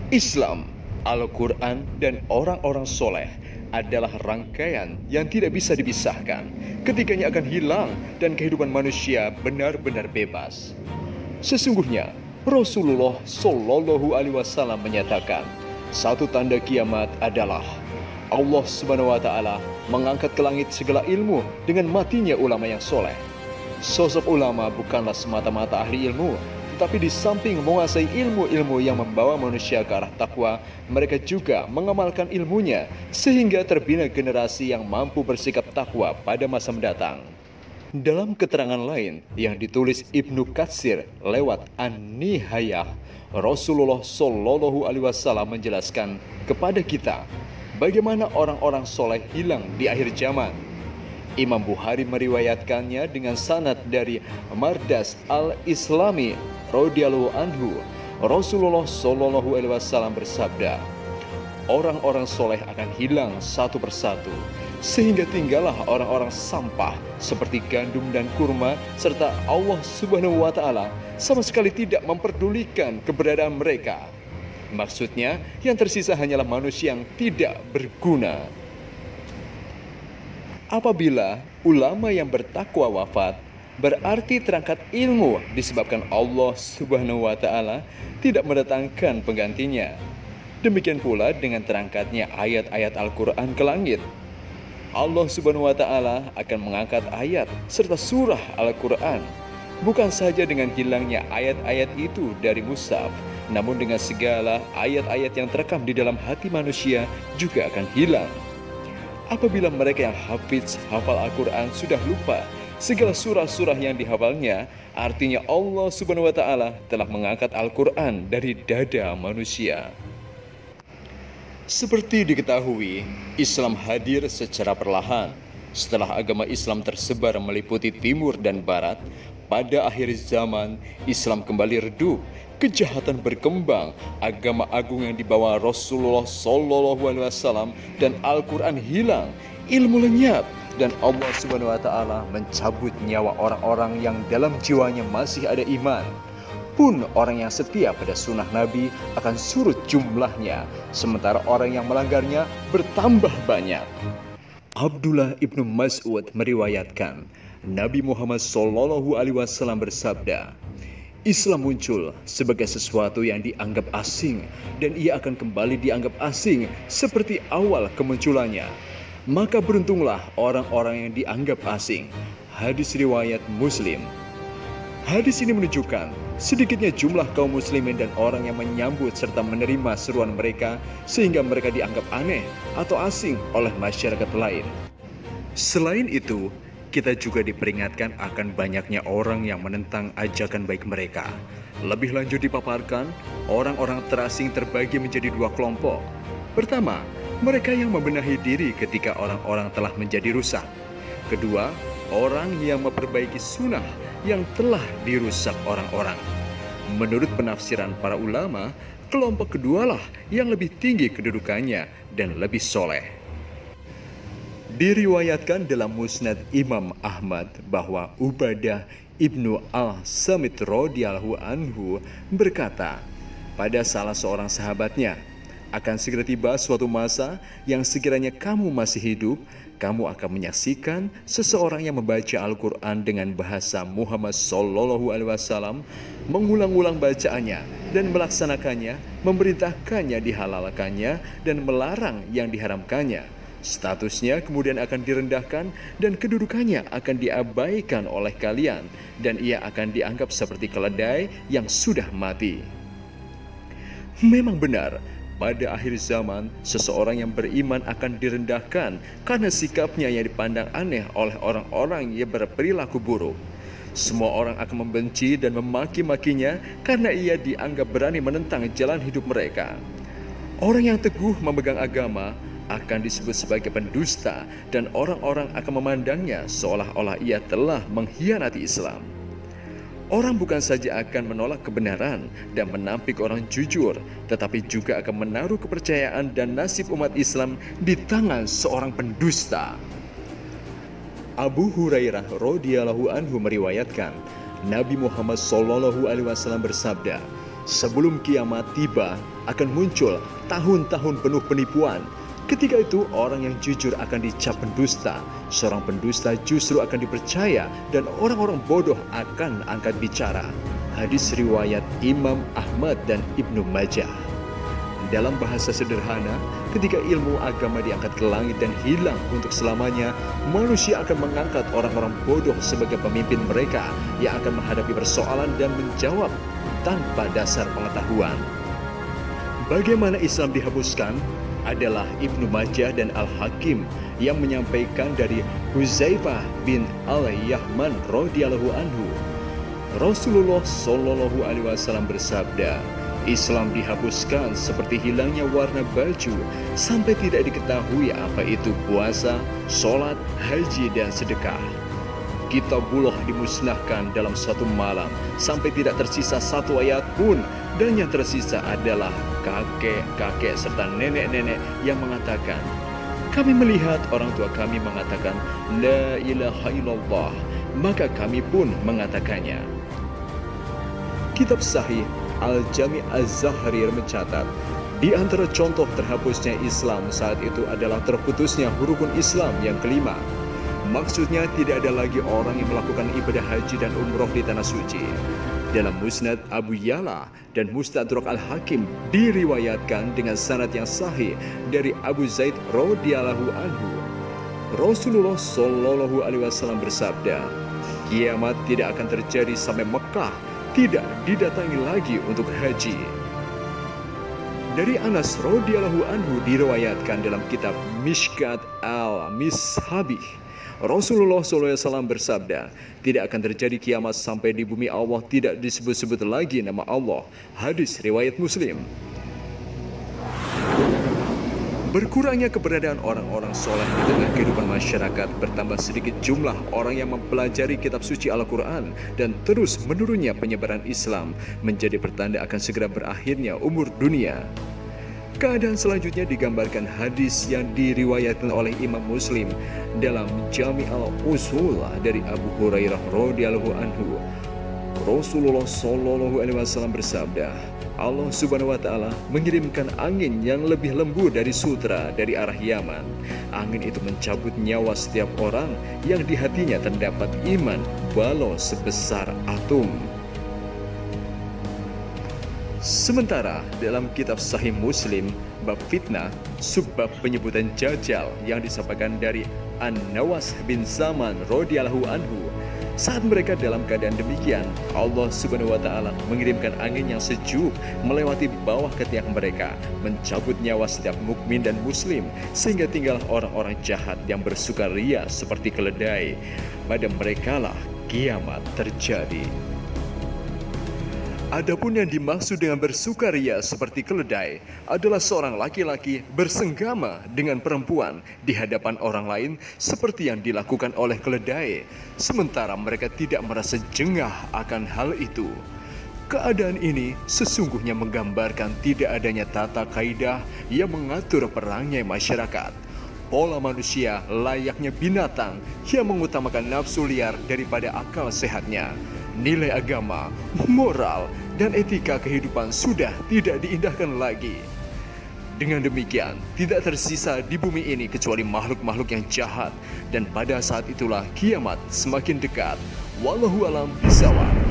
Islam, Al-Quran, dan orang-orang soleh adalah rangkaian yang tidak bisa dipisahkan. Ketiganya akan hilang dan kehidupan manusia benar-benar bebas. Sesungguhnya Rasulullah Shallallahu Alaihi Wasallam menyatakan, satu tanda kiamat adalah Allah Subhanahu Wa Taala mengangkat ke langit segala ilmu dengan matinya ulama yang soleh. Sosok ulama bukanlah semata-mata ahli ilmu, tetapi di samping menguasai ilmu-ilmu yang membawa manusia ke arah takwa, mereka juga mengamalkan ilmunya sehingga terbina generasi yang mampu bersikap takwa pada masa mendatang. Dalam keterangan lain yang ditulis Ibnu Katsir lewat An-Nihayah, Rasulullah Shallallahu Alaihi Wasallam menjelaskan kepada kita bagaimana orang-orang soleh hilang di akhir zaman. Imam Bukhari meriwayatkannya dengan sanad dari Mardas al-Islami radhiyallahu anhu. Rasulullah Shallallahu Alaihi Wasallam bersabda, orang-orang soleh akan hilang satu persatu, sehingga tinggallah orang-orang sampah seperti gandum dan kurma, serta Allah Subhanahu Wa Taala sama sekali tidak memperdulikan keberadaan mereka. Maksudnya, yang tersisa hanyalah manusia yang tidak berguna. Apabila ulama yang bertakwa wafat, berarti terangkat ilmu disebabkan Allah Subhanahu Wa Taala tidak mendatangkan penggantinya. Demikian pula dengan terangkatnya ayat-ayat Al-Quran ke langit. Allah Subhanahu Wa Taala akan mengangkat ayat serta surah Al-Quran, bukan saja dengan hilangnya ayat-ayat itu dari mushaf, namun dengan segala ayat-ayat yang terekam di dalam hati manusia juga akan hilang. Apabila mereka yang hafal Al-Quran sudah lupa segala surah-surah yang dihafalnya, artinya Allah Subhanahu Wa Taala telah mengangkat Al-Quran dari dada manusia. Seperti diketahui, Islam hadir secara perlahan. Setelah agama Islam tersebar meliputi timur dan barat, pada akhir zaman Islam kembali redup, kejahatan berkembang, agama agung yang dibawa Rasulullah Shallallahu Alaihi Wasallam dan Al-Quran hilang, ilmu lenyap, dan Allah Subhanahu Wa Taala mencabut nyawa orang-orang yang dalam jiwanya masih ada iman. Pun orang yang setia pada sunnah Nabi akan surut jumlahnya, sementara orang yang melanggarnya bertambah banyak. Abdullah ibnu Mas'ud meriwayatkan, Nabi Muhammad Shallallahu Alaihi Wasallam bersabda, Islam muncul sebagai sesuatu yang dianggap asing, dan ia akan kembali dianggap asing seperti awal kemunculannya. Maka beruntunglah orang-orang yang dianggap asing. Hadis riwayat Muslim. Hadis ini menunjukkan sedikitnya jumlah kaum muslimin dan orang yang menyambut serta menerima seruan mereka, sehingga mereka dianggap aneh atau asing oleh masyarakat lain. Selain itu, kita juga diperingatkan akan banyaknya orang yang menentang ajakan baik mereka. Lebih lanjut dipaparkan, orang-orang terasing terbagi menjadi dua kelompok. Pertama, mereka yang membenahi diri ketika orang-orang telah menjadi rusak. Kedua, orang yang memperbaiki sunnah yang telah dirusak orang-orang. Menurut penafsiran para ulama, kelompok kedualah yang lebih tinggi kedudukannya dan lebih soleh. Diriwayatkan dalam Musnad Imam Ahmad bahwa Ubadah ibnu Al-Samit radhiyallahu anhu berkata pada salah seorang sahabatnya, akan segera tiba suatu masa yang sekiranya kamu masih hidup, kamu akan menyaksikan seseorang yang membaca Al-Quran dengan bahasa Muhammad Sallallahu Alaihi Wasallam, mengulang-ulang bacaannya dan melaksanakannya, memerintahkannya dihalalkannya dan melarang yang diharamkannya. Statusnya kemudian akan direndahkan dan kedudukannya akan diabaikan oleh kalian, dan ia akan dianggap seperti keledai yang sudah mati. Memang benar, pada akhir zaman, seseorang yang beriman akan direndahkan karena sikapnya yang dipandang aneh oleh orang-orang yang berperilaku buruk. Semua orang akan membenci dan memaki-makinya karena ia dianggap berani menentang jalan hidup mereka. Orang yang teguh memegang agama akan disebut sebagai pendusta, dan orang-orang akan memandangnya seolah-olah ia telah mengkhianati Islam. Orang bukan saja akan menolak kebenaran dan menampik orang jujur, tetapi juga akan menaruh kepercayaan dan nasib umat Islam di tangan seorang pendusta. Abu Hurairah radhiyallahu anhu meriwayatkan, Nabi Muhammad SAW bersabda, Sebelum kiamat tiba, akan muncul tahun-tahun penuh penipuan. Ketika itu orang yang jujur akan dicap pendusta, seorang pendusta justru akan dipercaya, dan orang-orang bodoh akan angkat bicara. Hadis riwayat Imam Ahmad dan Ibnu Majah. Dalam bahasa sederhana, ketika ilmu agama diangkat ke langit dan hilang untuk selamanya, manusia akan mengangkat orang-orang bodoh sebagai pemimpin mereka yang akan menghadapi persoalan dan menjawab tanpa dasar pengetahuan. Bagaimana Islam dihapuskan? Adalah Ibnu Majah dan Al-Hakim yang menyampaikan dari Huzaifah bin Al-Yahman radhiyallahu anhu. Rasulullah Shallallahu alaihi wasallam bersabda, Islam dihapuskan seperti hilangnya warna baju sampai tidak diketahui apa itu puasa, sholat, haji, dan sedekah. Kitabullah dimusnahkan dalam satu malam sampai tidak tersisa satu ayat pun, dan yang tersisa adalah kakek-kakek serta nenek-nenek yang mengatakan, kami melihat orang tua kami mengatakan La ilaha illallah, maka kami pun mengatakannya. Kitab Sahih Al-Jami' Az-Zahrir mencatat, di antara contoh terhapusnya Islam saat itu adalah terputusnya rukun Islam yang kelima. Maksudnya tidak ada lagi orang yang melakukan ibadah haji dan umroh di Tanah Suci. Dalam Musnad Abu Ya'la dan Mustadrak Al-Hakim diriwayatkan dengan sanad yang sahih dari Abu Zaid radhiyallahu anhu. Rasulullah Shallallahu alaihi wasallam bersabda, kiamat tidak akan terjadi sampai Mekah tidak didatangi lagi untuk haji. Dari Anas radhiyallahu anhu diriwayatkan dalam kitab Mishkat al-Mishabih, Rasulullah SAW bersabda, tidak akan terjadi kiamat sampai di bumi Allah tidak disebut-sebut lagi nama Allah. Hadis riwayat Muslim. Berkurangnya keberadaan orang-orang soleh di tengah kehidupan masyarakat, bertambah sedikit jumlah orang yang mempelajari kitab suci Al-Quran, dan terus menurunnya penyebaran Islam menjadi pertanda akan segera berakhirnya umur dunia. Keadaan selanjutnya digambarkan hadis yang diriwayatkan oleh Imam Muslim dalam Jami' al-Usul dari Abu Hurairah radhiyallahu anhu. Rasulullah Shallallahu alaihi wasallam bersabda, Allah Subhanahu wa taala mengirimkan angin yang lebih lembut dari sutra dari arah Yaman. Angin itu mencabut nyawa setiap orang yang di hatinya terdapat iman walau sebesar atom. Sementara dalam kitab Sahih Muslim bab fitnah, subbab penyebutan Dajjal yang disampaikan dari An-Nawas bin Zaman radhiyallahu anhu, saat mereka dalam keadaan demikian, Allah Subhanahu wa taala mengirimkan angin yang sejuk melewati bawah ketiak mereka, mencabut nyawa setiap mukmin dan muslim, sehingga tinggal orang-orang jahat yang bersukaria seperti keledai. Pada merekalah kiamat terjadi. Adapun yang dimaksud dengan bersukaria seperti keledai adalah seorang laki-laki bersenggama dengan perempuan di hadapan orang lain seperti yang dilakukan oleh keledai, sementara mereka tidak merasa jengah akan hal itu. Keadaan ini sesungguhnya menggambarkan tidak adanya tata kaidah yang mengatur perangnya masyarakat. Pola manusia layaknya binatang yang mengutamakan nafsu liar daripada akal sehatnya. Nilai agama, moral, dan etika kehidupan sudah tidak diindahkan lagi. Dengan demikian, tidak tersisa di bumi ini kecuali makhluk-makhluk yang jahat, dan pada saat itulah kiamat semakin dekat. Wallahu a'lam bishawab.